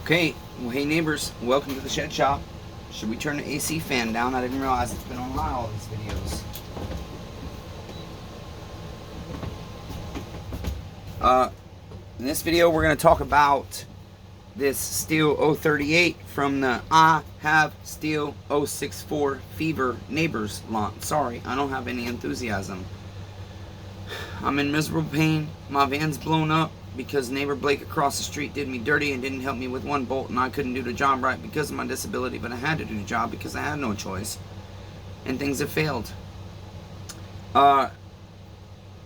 Okay, well, hey neighbors, welcome to the shed shop. Should we turn the AC fan down? I didn't realize it's been on all these videos. In this video, we're going to talk about this STIHL 038 from the I Have STIHL 064 Fever Neighbors line. Sorry, I don't have any enthusiasm. I'm in miserable pain. My van's blown up because neighbor Blake across the street did me dirty and didn't help me with one bolt, and I couldn't do the job right because of my disability, but I had to do the job because I had no choice, and things have failed. I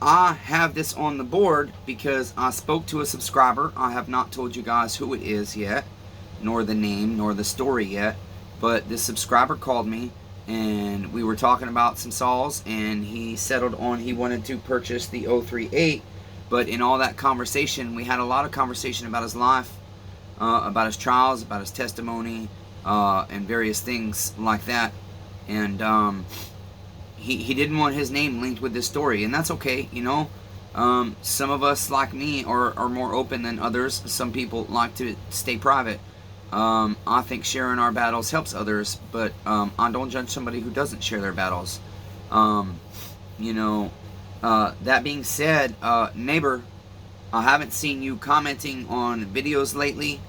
have this on the board because I spoke to a subscriber. I have not told you guys who it is yet, nor the name, nor the story yet, but this subscriber called me and we were talking about some saws, and he settled on he wanted to purchase the 038. But in all that conversation, we had a lot of conversation about his life, about his trials, about his testimony, and various things like that. And he didn't want his name linked with this story, and that's okay, you know. Some of us, like me, are more open than others. Some people like to stay private. I think sharing our battles helps others, but I don't judge somebody who doesn't share their battles. You know, that being said, neighbor, I haven't seen you commenting on videos lately,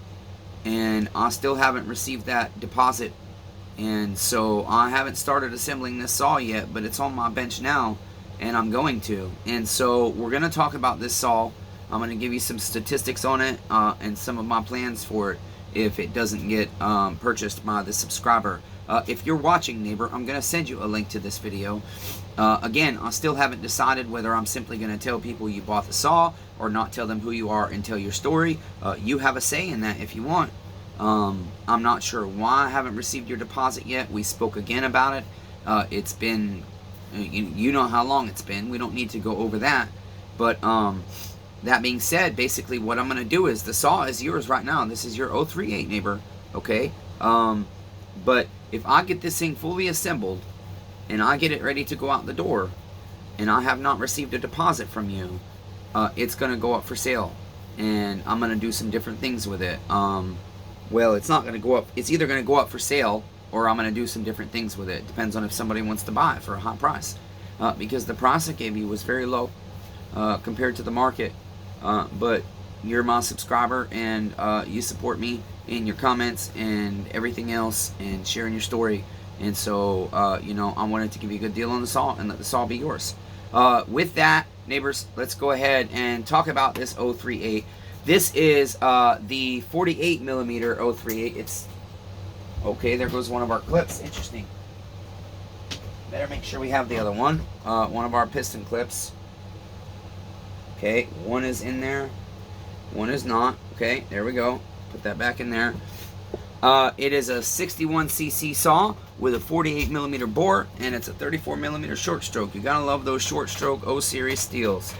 and I still haven't received that deposit, and so I haven't started assembling this saw yet, but it's on my bench now, and I'm going to. And so we're going to talk about this saw. I'm going to give you some statistics on it, and some of my plans for it if it doesn't get purchased by the subscriber. If you're watching, neighbor, I'm going to send you a link to this video. Again, I still haven't decided whether I'm simply going to tell people you bought the saw or not tell them who you are and tell your story. You have a say in that if you want. I'm not sure why I haven't received your deposit yet. We spoke again about it. It's been, you know how long it's been. We don't need to go over that. But that being said, basically what I'm going to do is the saw is yours right now. This is your 038, neighbor. Okay? But if I get this thing fully assembled and I get it ready to go out the door and I have not received a deposit from you, it's going to go up for sale. And I'm going to do some different things with it. Well, it's not going to go up. It's either going to go up for sale or I'm going to do some different things with it. Depends on if somebody wants to buy it for a high price. Because the price I gave you was very low compared to the market. But you're my subscriber, and you support me in your comments and everything else and sharing your story. And so, you know, I wanted to give you a good deal on the saw and let the saw be yours. With that, neighbors, let's go ahead and talk about this 038. This is the 48 millimeter 038. It's okay. There goes one of our clips. Interesting. Better make sure we have the other one. One of our piston clips. Okay, one is in there. One is not. Okay, there we go. Put that back in there. It is a 61cc saw with a 48 millimeter bore, and it's a 34 millimeter short stroke. You gotta love those short stroke O series steels.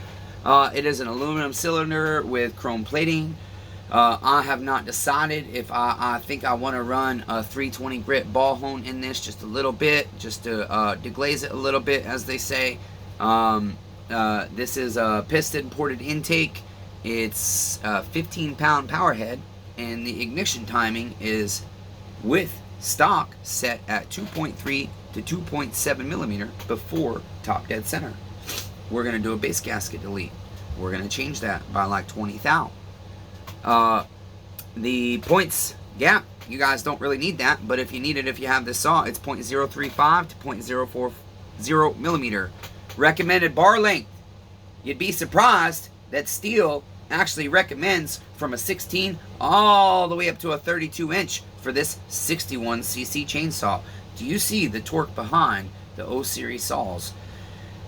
It is an aluminum cylinder with chrome plating. I have not decided if I think I want to run a 320 grit ball hone in this just a little bit, just to deglaze it a little bit, as they say. This is a piston ported intake. It's a 15-pound power head, and the ignition timing is with stock set at 2.3 to 2.7 millimeter before top dead center. We're going to do a base gasket delete. We're going to change that by like 20 thou. The points gap, you guys don't really need that, but if you need it, if you have this saw, it's 0.035 to 0.040 millimeter. Recommended bar length. You'd be surprised that STIHL actually recommends from a 16 all the way up to a 32 inch for this 61cc chainsaw. Do you see the torque behind the O series saws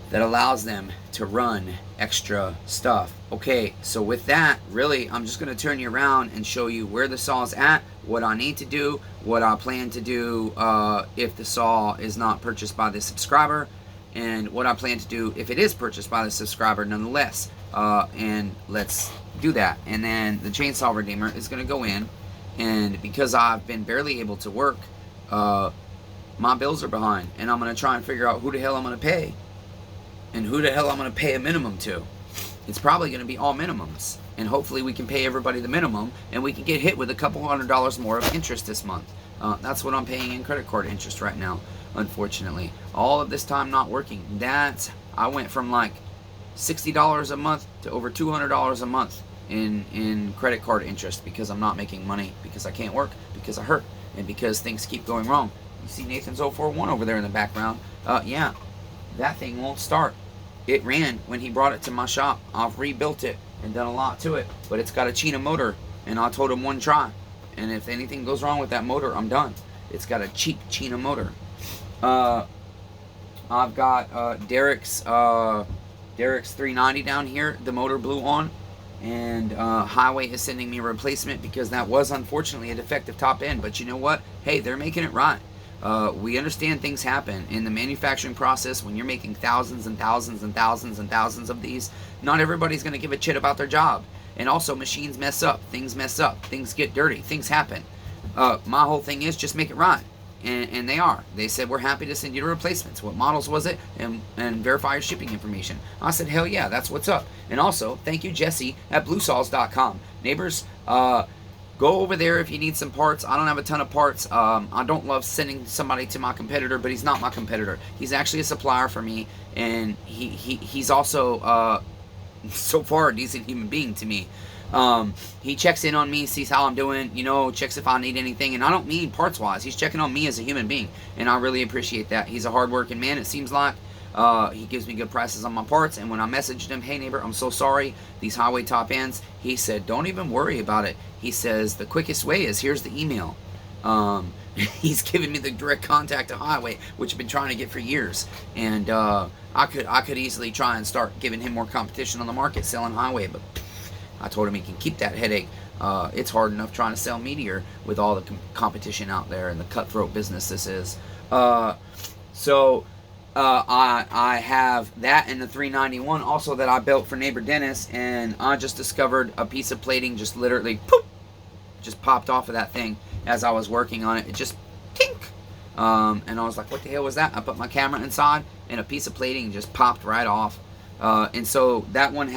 that allows them to run extra stuff? Okay, so with that, really, I'm just going to turn you around and show you where the saw's at, what I need to do, what I plan to do if the saw is not purchased by the subscriber, and what I plan to do if it is purchased by the subscriber nonetheless. And let's do that. And then the chainsaw redeemer is going to go in, and because I've been barely able to work, my bills are behind, and I'm going to try and figure out who the hell I'm going to pay and who the hell I'm going to pay a minimum to. It's probably going to be all minimums. and hopefully we can pay everybody the minimum, and we can get hit with a couple $100 more of interest this month. That's what I'm paying in credit card interest right now, unfortunately. All of this time not working. I went from like $60 a month to over $200 a month in credit card interest because I'm not making money, because I can't work, because I hurt, and because things keep going wrong. You see Nathan's 041 over there in the background. Yeah, that thing won't start. It ran when he brought it to my shop. I've rebuilt it and done a lot to it, but it's got a China motor, and I told him one try, and if anything goes wrong with that motor, I'm done. It's got a cheap China motor. I've got Derek's 390 down here. The motor blew on, and Highway is sending me a replacement because that was unfortunately a defective top end. But you know what? Hey, they're making it right. We understand things happen in the manufacturing process. When you're making thousands and thousands and thousands and thousands of these, not everybody's going to give a shit about their job. And also, machines mess up, things get dirty, things happen. My whole thing is just make it right. And they are. They said, we're happy to send you the replacements. What models was it? And verify your shipping information. I said, hell yeah, that's what's up. And also, thank you, Jesse, at bluesaws.com. Neighbors, go over there if you need some parts. I don't have a ton of parts. I don't love sending somebody to my competitor, but he's not my competitor. He's actually a supplier for me, and he's also, so far, a decent human being to me. He checks in on me, sees how I'm doing, checks if I need anything, and I don't mean parts-wise. He's checking on me as a human being, and I really appreciate that. He's a hard-working man, it seems like. He gives me good prices on my parts, and when I messaged him, hey neighbor, I'm so sorry, these Highway top ends, he said, don't even worry about it. He says, the quickest way is, here's the email. He's given me the direct contact to Highway, which I've been trying to get for years, and I could easily try and start giving him more competition on the market selling Highway, but I told him he can keep that headache. It's hard enough trying to sell Meteor with all the competition out there and the cutthroat business this is. So I have that and the 391 also that I built for neighbor Dennis, and I just discovered a piece of plating just literally poof, just popped off of that thing as I was working on it. It just tink. And I was like, what the hell was that? I put my camera inside and a piece of plating just popped right off. And so that one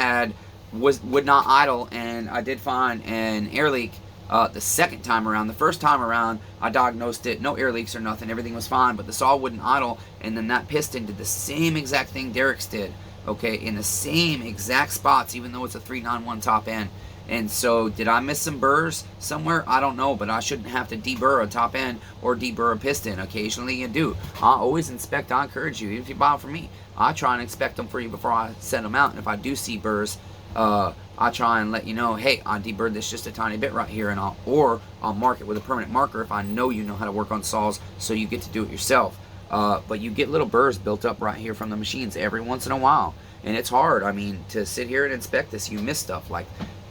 would not idle, and I did find an air leak the second time around. The first time around, I diagnosed it, no air leaks or nothing, everything was fine, but the saw wouldn't idle, and then that piston did the same exact thing Derek's did, okay, in the same exact spots, even though it's a 391 top end. And so, did I miss some burrs somewhere? I don't know, but I shouldn't have to deburr a top end or deburr a piston. Occasionally you do. I always inspect. I encourage you, if you buy them from me, I try and inspect them for you before I send them out, and if I do see burrs, I try and let you know, hey, I deburred this just a tiny bit right here, and I'll mark it with a permanent marker if I know you know how to work on saws, so you get to do it yourself. But you get little burrs built up right here from the machines every once in a while, and it's hard. I mean, to sit here and inspect this, you miss stuff like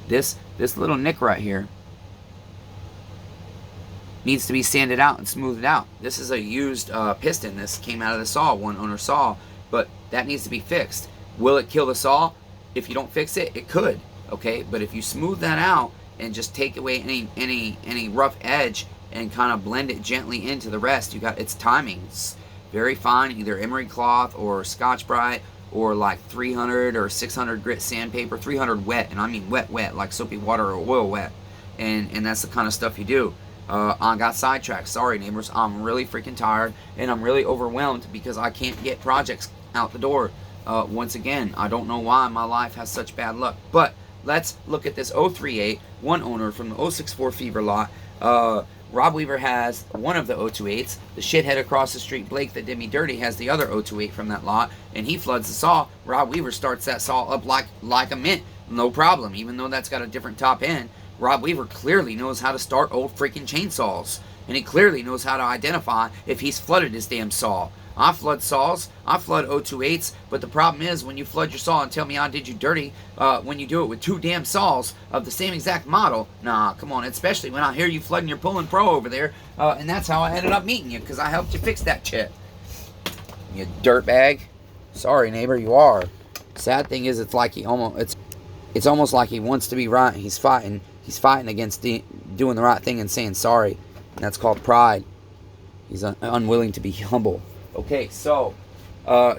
this little nick right here needs to be sanded out and smoothed out. This is a used piston. This came out of the saw, one owner saw, but that needs to be fixed. Will it kill the saw? If you don't fix it, it could, okay? But if you smooth that out and just take away any rough edge and kind of blend it gently into the rest, it's timing. It's very fine, either emery cloth or Scotch-Brite or like 300 or 600 grit sandpaper, 300 wet, and I mean wet, like soapy water or oil wet, and that's the kind of stuff you do. I got sidetracked. Sorry, neighbors. I'm really freaking tired, and I'm really overwhelmed because I can't get projects out the door. Once again, I don't know why my life has such bad luck. But let's look at this 038, one owner from the 064 Fever lot. Rob Weaver has one of the 028s. The shithead across the street, Blake, that did me dirty, has the other 028 from that lot, and he floods the saw. Rob Weaver starts that saw up like a mint, no problem, even though that's got a different top end. Rob Weaver clearly knows how to start old freaking chainsaws, and he clearly knows how to identify if he's flooded his damn saw. I flood saws, I flood 028s, but the problem is when you flood your saw and tell me I did you dirty, when you do it with two damn saws of the same exact model, nah, come on, especially when I hear you flooding your Pulling Pro over there, and that's how I ended up meeting you, because I helped you fix that shit. You dirtbag. Sorry, neighbor, you are. Sad thing is, it's like it's almost like he wants to be right. He's fighting against doing the right thing and saying sorry, and that's called pride. He's unwilling to be humble. Okay, so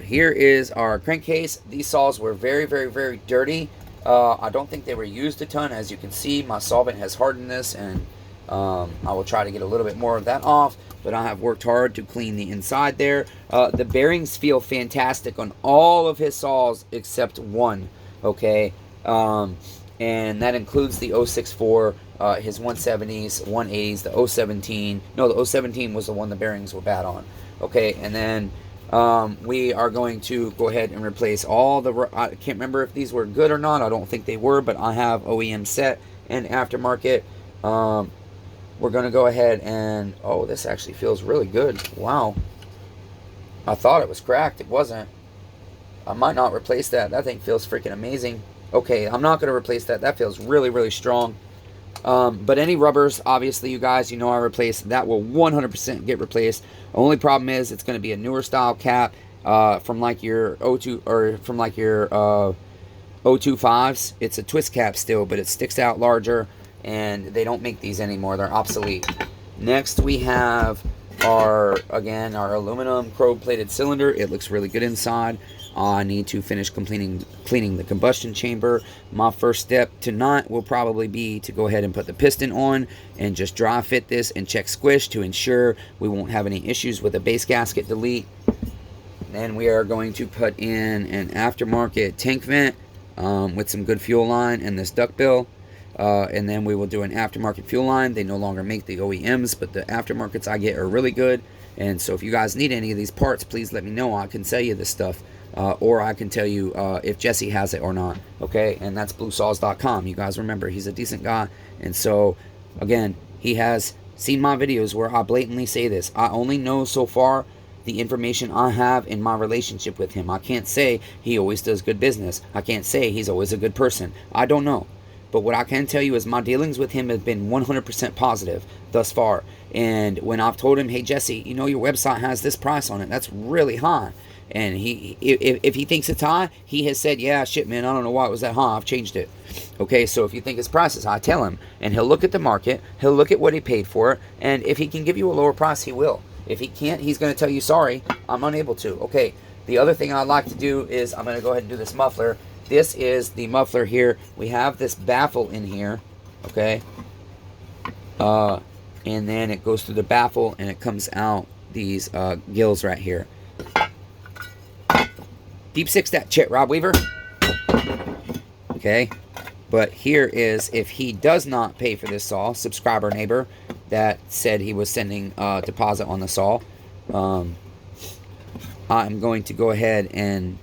here is our crankcase. These saws were very, very, very dirty. I don't think they were used a ton. As you can see, my solvent has hardened this, and I will try to get a little bit more of that off, but I have worked hard to clean the inside there. The bearings feel fantastic on all of his saws except one, okay? And that includes the 064, his 170s, 180s, the 017. No, the 017 was the one the bearings were bad on. Okay, and then we are going to go ahead and replace all the... I can't remember if these were good or not. I don't think they were, but I have OEM set and aftermarket. We're going to go ahead and... Oh, this actually feels really good. Wow. I thought it was cracked. It wasn't. I might not replace that. That thing feels freaking amazing. Okay, I'm not going to replace that. That feels really, really strong. But any rubbers, obviously, you guys, you know I replace. That will 100% get replaced. Only problem is it's going to be a newer style cap from like your O2 or from like your O25s. It's a twist cap still, but it sticks out larger, and they don't make these anymore. They're obsolete. Next, we have our aluminum chrome-plated cylinder. It looks really good inside. I need to finish cleaning the combustion chamber. My first step tonight will probably be to go ahead and put the piston on and just dry fit this and check squish to ensure we won't have any issues with a base gasket delete. Then we are going to put in an aftermarket tank vent with some good fuel line and this duckbill. And then we will do an aftermarket fuel line. They no longer make the OEMs, but the aftermarkets I get are really good. And so if you guys need any of these parts, please let me know. I can sell you this stuff. Or I can tell you if Jesse has it or not. Okay, and that's bluesaws.com. You guys remember, he's a decent guy. And so, again, he has seen my videos where I blatantly say this. I only know so far the information I have in my relationship with him. I can't say he always does good business. I can't say he's always a good person. I don't know. But what I can tell you is my dealings with him have been 100% positive thus far. And when I've told him, hey, Jesse, you know your website has this price on it. That's really high. And if he thinks it's high, he has said, yeah, shit, man, I don't know why it was that high. I've changed it. Okay, so if you think his price is high, tell him. And he'll look at the market. He'll look at what he paid for it. And if he can give you a lower price, he will. If he can't, he's going to tell you, sorry, I'm unable to. Okay, the other thing I'd like to do is I'm going to go ahead and do this muffler. This is the muffler here. We have this baffle in here, okay? And then it goes through the baffle and it comes out these gills right here. Deep six that shit, Rob Weaver. Okay, but here is, if he does not pay for this saw, subscriber neighbor that said he was sending deposit on the saw, I'm going to go ahead and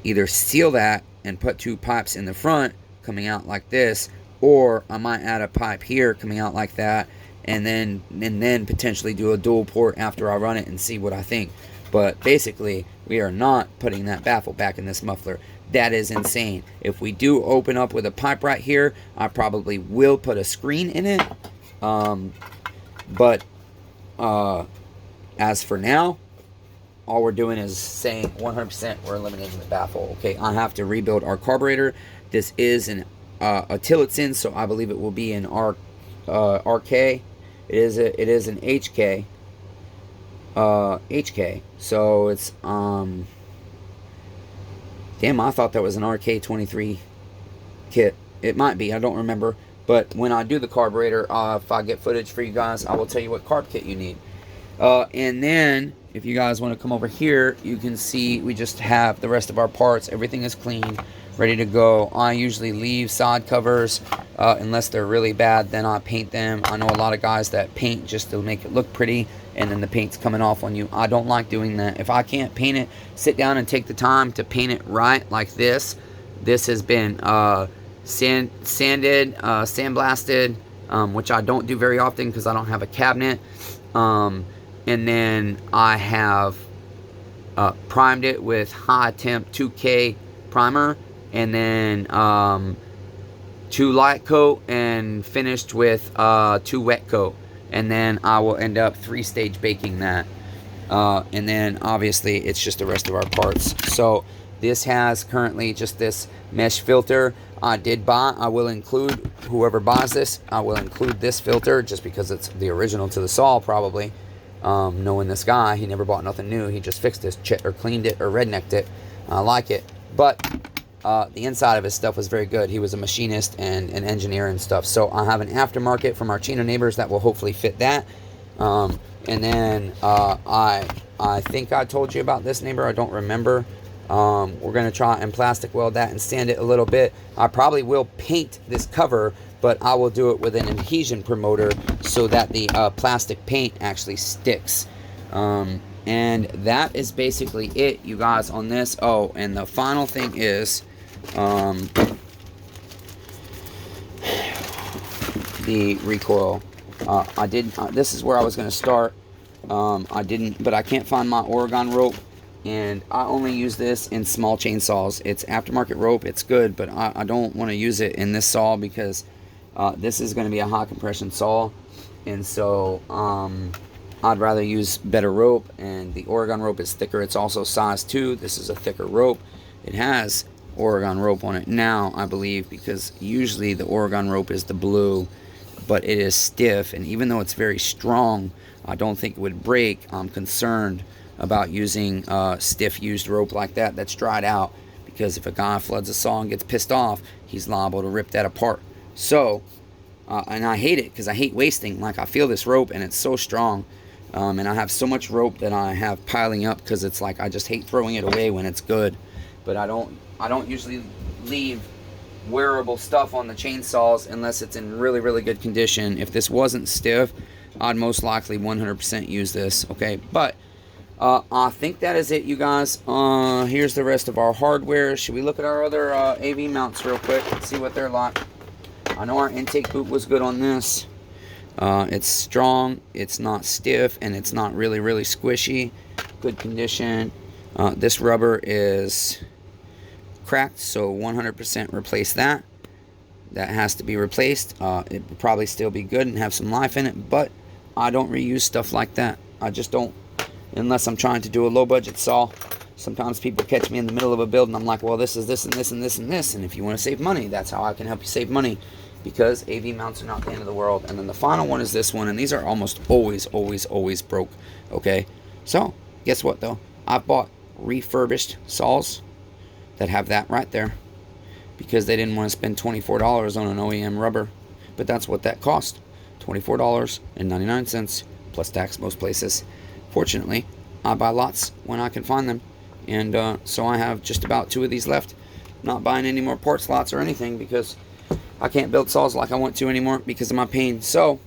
either seal that and put two pipes in the front coming out like this, or I might add a pipe here coming out like that, and then potentially do a dual port after I run it and see what I think. But basically, we are not putting that baffle back in this muffler. That is insane. If we do open up with a pipe right here, I probably will put a screen in it. But as for now, all we're doing is saying 100% we're eliminating the baffle. Okay, I have to rebuild our carburetor. This is a Tillotson, so I believe it will be an RK. It is an HK. HK. So it's damn, I thought that was an RK23 kit. It might be, I don't remember. But when I do the carburetor, if I get footage for you guys, I will tell you what carb kit you need. And then if you guys want to come over here, you can see we just have the rest of our parts. Everything is clean, ready to go. I usually leave side covers unless they're really bad, then I paint them. I know a lot of guys that paint just to make it look pretty, and then the paint's coming off on you. I don't like doing that. If I can't paint it, sit down and take the time to paint it right, like this. This has been sanded, sandblasted, which I don't do very often because I don't have a cabinet. And then I have primed it with high temp 2K primer, and then 2 light coat, and finished with 2 wet coat. And then I will end up 3-stage baking that. And then obviously it's just the rest of our parts. So this has currently just this mesh filter. I will include, whoever buys this, I will include this filter just because it's the original to the saw probably. Knowing this guy, he never bought nothing new. He just fixed this shit or cleaned it or rednecked it. I like it. But the inside of his stuff was very good. He was a machinist and an engineer and stuff. So I have an aftermarket from our Chino neighbors that will hopefully fit that. And then I think I told you about this neighbor. I don't remember. We're going to try and plastic weld that and sand it a little bit. I probably will paint this cover, but I will do it with an adhesion promoter so that the plastic paint actually sticks. And that is basically it, you guys, on this. Oh, and the final thing is the recoil. This is where I was going to start. I didn't, but I can't find my Oregon rope, and I only use this in small chainsaws. It's aftermarket rope. It's good, but I don't want to use it in this saw because this is going to be a high compression saw, and so I'd rather use better rope, and the Oregon rope is thicker. It's also size 2. This is a thicker rope. It has Oregon rope on it now, I believe, because usually the Oregon rope is the blue, but it is stiff, and even though it's very strong, I don't think it would break. I'm concerned about using stiff used rope like that that's dried out, because if a guy floods a saw and gets pissed off, he's liable to rip that apart. So, and I hate it because I hate wasting. Like, I feel this rope and it's so strong. And I have so much rope that I have piling up because it's like I just hate throwing it away when it's good. But I don't usually leave wearable stuff on the chainsaws unless it's in really, really good condition. If this wasn't stiff, I'd most likely 100% use this. Okay, but I think that is it, you guys. Here's the rest of our hardware. Should we look at our other AV mounts real quick and see what they're like? I know our intake boot was good on this. It's strong, it's not stiff, and it's not really, really squishy. Good condition. This rubber is cracked, so 100% replace that. That has to be replaced. It will probably still be good and have some life in it, but I don't reuse stuff like that. I just don't, unless I'm trying to do a low budget saw. Sometimes people catch me in the middle of a build and I'm like, well, this is this and this and this and this, and if you want to save money, that's how I can help you save money, because AV mounts are not the end of the world. And then the final one is this one, and these are almost always broke. Okay, so guess what though? I've bought refurbished saws that have that right there because they didn't want to spend $24 on an OEM rubber, but that's what that cost, $24.99 plus tax most places. Fortunately, I buy lots when I can find them, and so I have just about 2 of these left. Not buying any more parts lots or anything because I can't build saws like I want to anymore because of my pain. So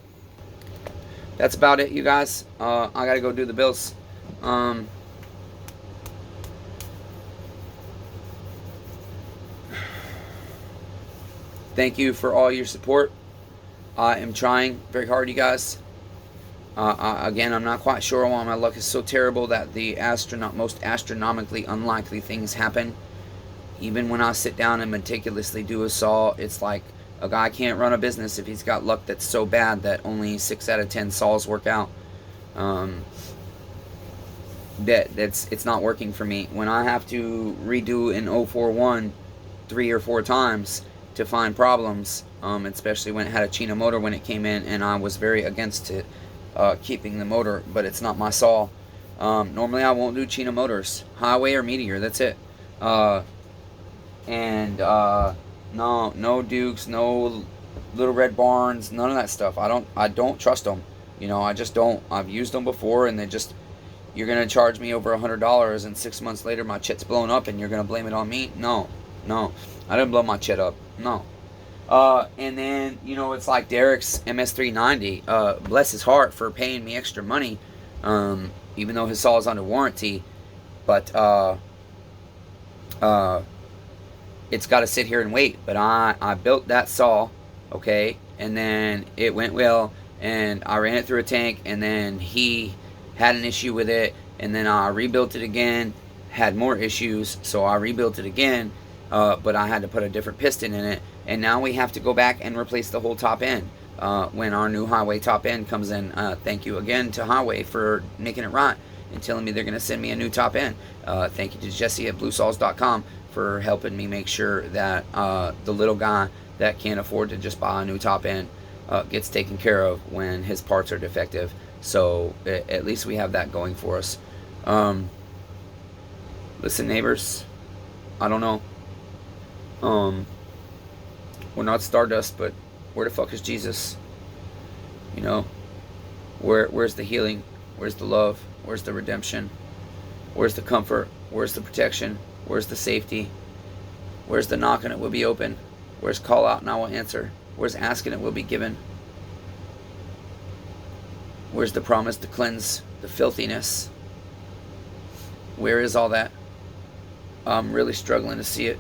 that's about it, you guys. I gotta go do the bills. Thank you for all your support. I am trying very hard, you guys. Again, I'm not quite sure why my luck is so terrible that the most astronomically unlikely things happen. Even when I sit down and meticulously do a saw, it's like a guy can't run a business if he's got luck that's so bad that only 6 out of 10 saws work out. It's not working for me. When I have to redo an 041 3 or 4 times to find problems, especially when it had a Chino motor when it came in, and I was very against it, keeping the motor, but it's not my saw. Normally I won't do Chino motors, Highway or Meteor, that's it. No Dukes, no Little Red Barns, none of that stuff. I don't trust them. You know, I just don't. I've used them before, and you're gonna charge me over $100, and 6 months later my chit's blown up, and you're gonna blame it on me? No, I didn't blow my chit up. No. And then, you know, it's like Derek's MS390. Bless his heart for paying me extra money, even though his saw is under warranty. But it's got to sit here and wait. But I built that saw, okay, and then it went well, and I ran it through a tank, and then he had an issue with it, and then I rebuilt it again, had more issues, so I rebuilt it again, but I had to put a different piston in it, and now we have to go back and replace the whole top end when our new Highway top end comes in. Thank you again to Highway for making it right and telling me they're going to send me a new top end. Thank you to Jesse at bluesaws.com for helping me make sure that the little guy that can't afford to just buy a new top end gets taken care of when his parts are defective. So at least we have that going for us. Listen, neighbors, I don't know. We're not stardust, but where the fuck is Jesus? You know, where's the healing? Where's the love? Where's the redemption? Where's the comfort? Where's the protection? Where's the safety? Where's the knocking it will be open? Where's call out and I will answer? Where's asking it will be given? Where's the promise to cleanse the filthiness? Where is all that? I'm really struggling to see it.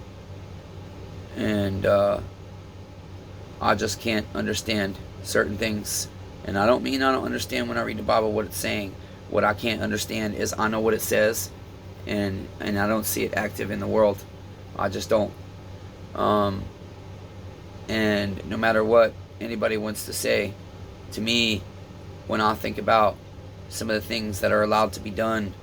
And I just can't understand certain things. And I don't mean I don't understand when I read the Bible what it's saying. What I can't understand is I know what it says, and I don't see it active in the world. I just don't. And no matter what anybody wants to say, to me, when I think about some of the things that are allowed to be done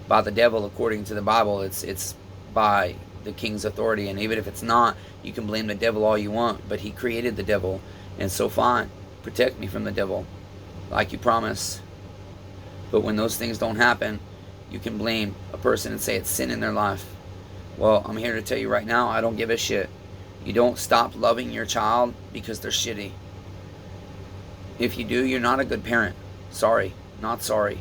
by the devil according to the Bible, it's by the king's authority. And even if it's not, you can blame the devil all you want, but he created the devil, and so fine, protect me from the devil like you promised. But when those things don't happen, you can blame a person and say it's sin in their life. Well, I'm here to tell you right now, I don't give a shit. You don't stop loving your child because they're shitty. If you do, you're not a good parent. Sorry, not sorry.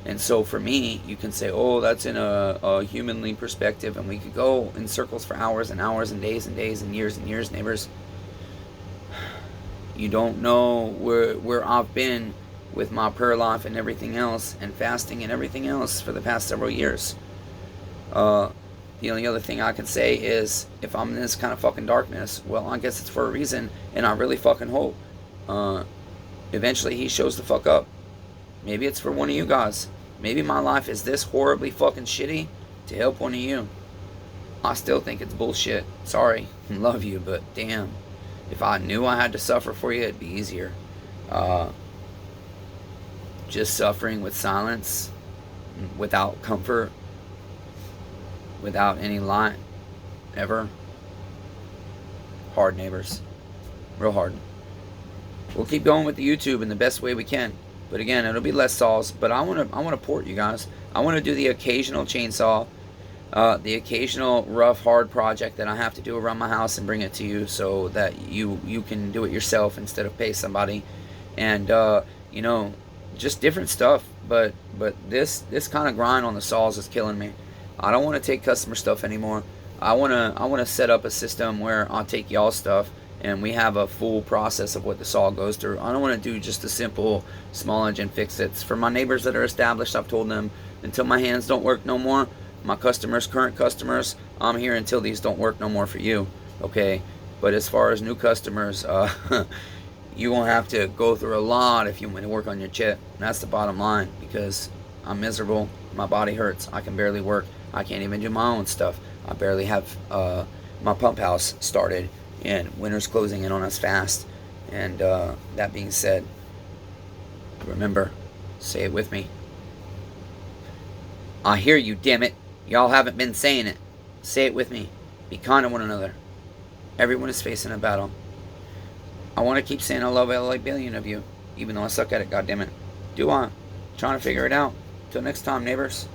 And so for me, you can say, oh, that's in a humanly perspective, and we could go in circles for hours and hours and days and years, neighbors. You don't know where I've been with my prayer life and everything else, and fasting and everything else for the past several years. The only other thing I can say is, if I'm in this kind of fucking darkness, well, I guess it's for a reason, and I really fucking hope eventually he shows the fuck up. Maybe it's for one of you guys. Maybe my life is this horribly fucking shitty to help one of you. I still think it's bullshit. Sorry, love you, but damn. If I knew I had to suffer for you, it'd be easier. Just suffering with silence, without comfort, without any light, ever. Hard, neighbors. Real hard. We'll keep going with the YouTube in the best way we can. But again, it'll be less saws. But I want to port you guys. I want to do the occasional chainsaw, the occasional rough, hard project that I have to do around my house and bring it to you so that you can do it yourself instead of pay somebody. And you know, just different stuff. But this kind of grind on the saws is killing me. I don't want to take customer stuff anymore. I want to set up a system where I'll take y'all's stuff and we have a full process of what the saw goes through. I don't want to do just a simple small engine fix-its. For my neighbors that are established, I've told them, until my hands don't work no more, my customers, current customers, I'm here until these don't work no more for you, okay? But as far as new customers, you won't have to go through a lot if you want to work on your chip. That's the bottom line, because I'm miserable, my body hurts, I can barely work, I can't even do my own stuff. I barely have my pump house started, and winter's closing in on us fast. And that being said, remember, say it with me. I hear you, damn it. Y'all haven't been saying it. Say it with me. Be kind to one another. Everyone is facing a battle. I want to keep saying I love LA billion of you, even though I suck at it, goddammit. Do I? Trying to figure it out. Till next time, neighbors.